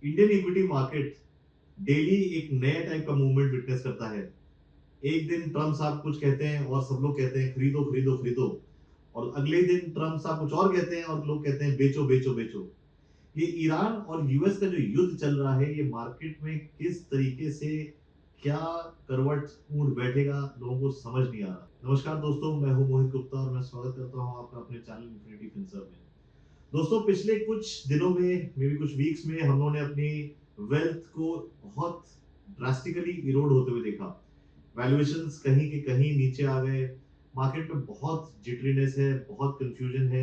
Indian equity market daily एक नया type का मूवमेंट विटनेस करता है। एक दिन ट्रम्प साहब कुछ कहते हैं और सब लोग कहते हैं खरीदो खरीदो खरीदो, और अगले दिन ट्रम्प साहब कुछ और कहते हैं और लोग कहते हैं बेचो बेचो बेचो। ये ईरान और यूएस का जो युद्ध चल रहा है, ये मार्केट में किस तरीके से क्या करवट ऊंट बैठेगा, लोगों को समझ नहीं आ रहा। नमस्कार दोस्तों, मैं हूं मोहित गुप्ता और मैं स्वागत करता हूं आपका अपने चैनल इन्फिनिटी फिंसर में। दोस्तों, पिछले कुछ दिनों में, मे बी कुछ वीक्स में, हम लोगों ने अपनी वेल्थ को बहुत ड्रास्टिकली इरोड होते हुए देखा। वैल्यूएशंस कहीं के कहीं नीचे आ गए। मार्केट में बहुत जिटरीनेस है, बहुत कंफ्यूजन है।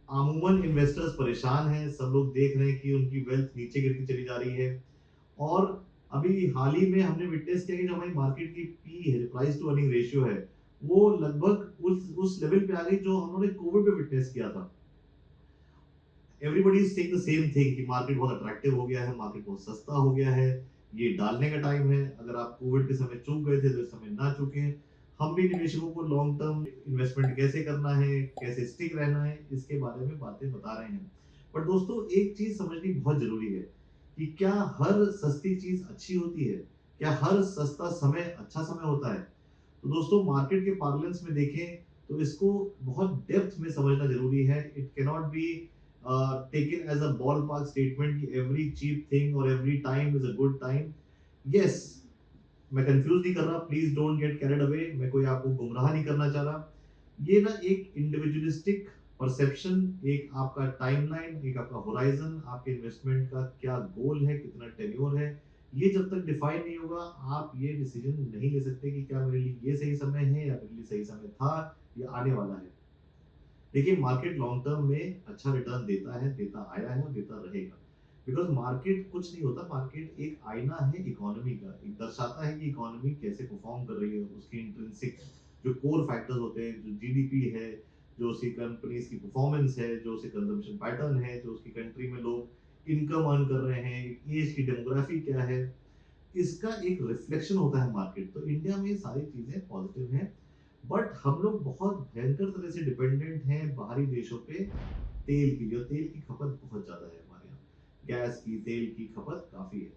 अमूमन इन्वेस्टर्स परेशान हैं, सब लोग देख रहे हैं कि उनकी वेल्थ नीचे गिरती चली जा रही है। और अभी हाल ही में हमने विटनेस किया कि जो हमारी मार्केट की पी है, प्राइस टू अर्निंग रेशियो है, वो लगभग उस लेवल पे आ गई जो हम लोगों ने कोविड में विटनेस किया था। Everybody is take the same thing कि मार्केट बहुत अट्रैक्टिव हो गया है, मार्केट बहुत सस्ता हो गया है, ये डालने का टाइम है। अगर आप कोविड के समय चूक गए थे तो इस समय ना चूके। हम भी निवेशकों को लॉन्ग टर्म इन्वेस्टमेंट कैसे करना है, कैसे स्टिक रहना है, इसके बारे में बातें बता रहे हैं। पर दोस्तों, एक चीज समझनी बहुत जरूरी है कि क्या हर सस्ती चीज अच्छी होती है? क्या हर सस्ता समय अच्छा समय होता है? तो दोस्तों, मार्केट के पार्लेंस में देखें तो इसको बहुत डेप्थ में समझना जरूरी है। It cannot be taken as a ball park statement कि एवरी चीप थिंग और every time is a good time. Yes, मैं कंफ्यूज नहीं कर रहा, please don't get carried away, मैं कोई आपको गुमराह नहीं करना चाह रहा। ये ना एक इंडिविजुअलिस्टिक परसेप्शन, एक आपका टाइमलाइन, एक आपका होराइजन, आपके इन्वेस्टमेंट का क्या गोल है, कितना टेन्योर है, ये जब तक डिफाइन नहीं होगा, आप ये डिसीजन नहीं ले सकते कि क्या मेरे लिए ये सही समय है या मेरे लिए सही समय था या आने वाला है। देखिए, मार्केट लॉन्ग टर्म में अच्छा रिटर्न देता है, देता आया है और देता रहेगा। बिकॉज मार्केट कुछ नहीं होता, मार्केट एक आईना है इकोनॉमी का, एक दर्शाता है कि इकोनॉमी कैसे परफॉर्म कर रही है। उसकी इंट्रिंसिक जो कोर फैक्टर्स होते हैं, जो जीडीपी है, जो उसकी कंपनीज की परफॉर्मेंस है, जो उसके कंजम्पशन पैटर्न है, जो उसकी कंट्री में लोग इनकम अर्न कर रहे हैं, एज की डेमोग्राफी क्या है, इसका एक रिफ्लेक्शन होता है मार्केट। तो इंडिया में ये सारी चीजें पॉजिटिव हैं। बट हम लोग बहुत भयंकर तरह से डिपेंडेंट हैं बाहरी देशों पे तेल की, जो तेल की खपत बहुत ज्यादा है हमारे यहाँ। गैस की, तेल की खपत काफी है।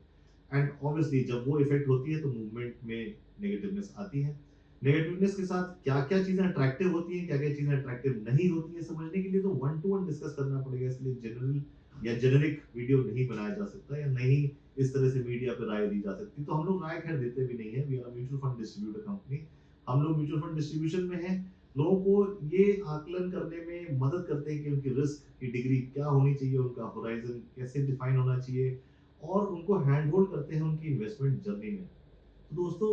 एंड ऑब्वियसली जब वो इफेक्ट होती है तो मूवमेंट में नेगेटिवनेस आती है। नेगेटिवनेस के साथ क्या क्या चीजें अट्रैक्टिव होती हैं, क्या क्या चीजें अट्रैक्टिव नहीं होती है, समझने के लिए तो वन टू वन डिस्कस करना पड़ेगा। इसलिए जनरल या जेनरिक वीडियो नहीं बनाया जा सकता, या नहीं इस तरह से मीडिया पे राय दी जा सकती। तो हम लोग राय खैर देते भी नहीं है। We are mutual fund distributor company. हम लोग म्यूचुअल फंड डिस्ट्रीब्यूशन में हैं। लोगों को ये आकलन करने में मदद करते हैं कि उनकी रिस्क की डिग्री क्या होनी चाहिए, उनका होराइजन कैसे डिफाइन होना चाहिए, और उनको हैंड होल्ड करते हैं उनकी इन्वेस्टमेंट जर्नी में। तो दोस्तों,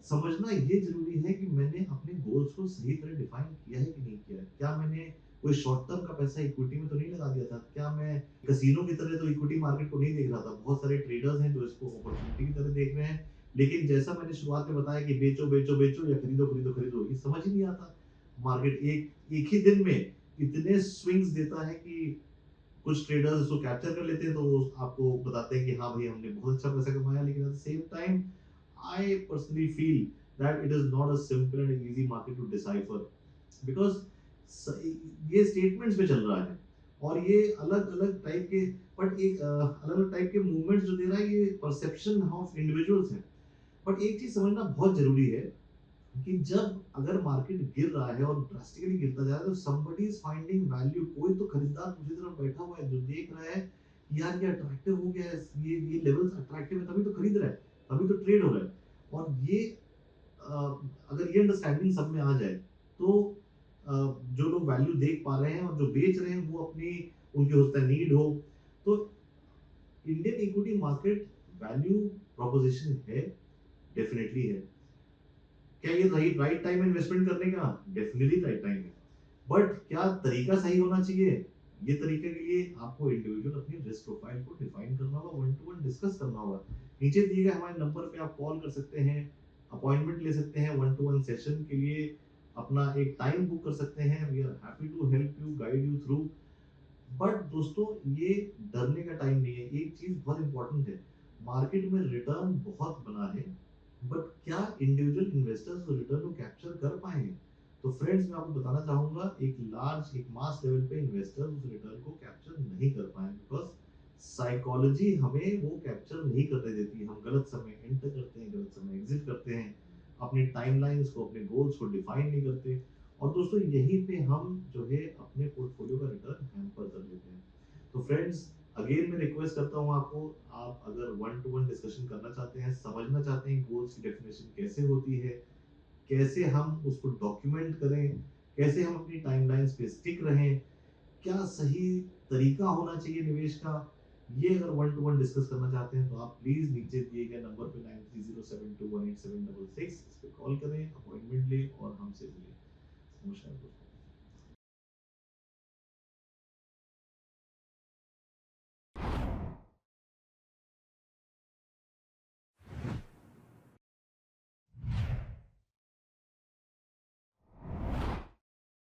समझना ये जरूरी है कि मैंने अपने गोल्स को सही तरह डिफाइन किया है कि नहीं किया है। क्या मैंने कोई शॉर्ट टर्म का पैसा इक्विटी में तो नहीं लगा दिया था? क्या मैं कसिनो की तरह तो इक्विटी मार्केट को नहीं देख रहा था? बहुत सारे ट्रेडर्स हैं जो इसको अपॉर्चुनिटी की तरह देख रहे हैं, लेकिन जैसा मैंने शुरुआत में बताया कि बेचो बेचो बेचो या खरीदो खरीदो खरीदो, ये समझ ही नहीं आता। मार्केट एक एक ही दिन में इतने स्विंग्स देता है कि कुछ ट्रेडर्स उसको कैप्चर कर लेते हैं, तो वो आपको बताते हैं कि हाँ भाई, हमने बहुत अच्छा पैसा कमाया। लेकिन at the same time, I personally feel that it is not a simple and easy market to decipher, because ये स्टेटमेंट्स पे चल रहा है और ये अलग अलग टाइप के, बट एक अलग अलग टाइप के मूवमेंट्स जो दे रहा है, ये परसेप्शन ऑफ इंडिविजुअल्स है। बट एक चीज समझना बहुत जरूरी है कि जब अगर मार्केट गिर रहा है और ड्रास्टिकली गिरता जा रहा है, तो somebody is finding value। कोई तो खरीदार दूसरी तरफ बैठा हुआ है जो देख रहा है कि यार ये अट्रैक्टिव हो गया है, ये लेवल्स अट्रैक्टिव है, तभी तो खरीद रहा है, तभी तो ट्रेड हो रहा है। और ये अगर ये अंडरस्टैंडिंग सब में आ जाए, तो जो लोग वैल्यू देख पा रहे हैं और जो बेच रहे हैं वो अपनी, उनकी हो सकता है नीड हो, तो Indian equity market value proposition है, डेफिनेटली है। क्या ये राइट राइट टाइम इन्वेस्टमेंट करने का? डेफिनेटली राइट टाइम है। बट क्या तरीका सही होना चाहिए? ये तरीके के लिए आपको इंडिविजुअल अपनी रिस्क प्रोफाइल को डिफाइन करना होगा, वन टू वन डिस्कस करना होगा। नीचे दिए गए हमारे नंबर पे आप कॉल कर सकते हैं, अपॉइंटमेंट ले सकते हैं, वन टू वन सेशन के लिए अपना एक टाइम बुक कर सकते हैं। We are happy to help you, guide you through. But दोस्तों, ये डरने का टाइम नहीं है। एक चीज बहुत इंपॉर्टेंट है, मार्केट में रिटर्न बहुत बना है, बट क्या इंडिविजुअल इन्वेस्टर्स उस रिटर्न को कैप्चर कर पाएंगे? तो फ्रेंड्स, मैं आपको बताना चाहूंगा, एक लार्ज, एक मास लेवल पे इन्वेस्टर्स उस रिटर्न को कैप्चर नहीं कर पाए, बिकॉज साइकोलॉजी हमें वो कैप्चर नहीं करने देती। हम गलत समय एंटर करते हैं, गलत समय एग्जिट करते हैं, अपनी टाइमलाइंस को, अपने गोल्स को डिफाइन नहीं करते, और दोस्तों यहीं पे हम जो है अपने पोर्टफोलियो का रिटर्न हैम्पर कर लेते हैं। तो फ्रेंड्स, अगेन मैं रिक्वेस्ट करता हूँ आपको, आप अगर वन टू वन डिस्कशन करना चाहते हैं, समझना चाहते हैं गोल्स की डेफिनेशन कैसे होती है, कैसे हम उसको डॉक्यूमेंट करें, कैसे हम अपनी टाइमलाइंस पे स्टिक रहें, क्या सही तरीका होना चाहिए निवेश का, ये अगर वन टू वन डिस्कस करना चाहते हैं तो आप प्लीज नीचे दिए गए नंबर पे 9307218766 इस पे कॉल करें, अपॉइंटमेंट लें और हमसे मिलें। नमस्कार दोस्तों।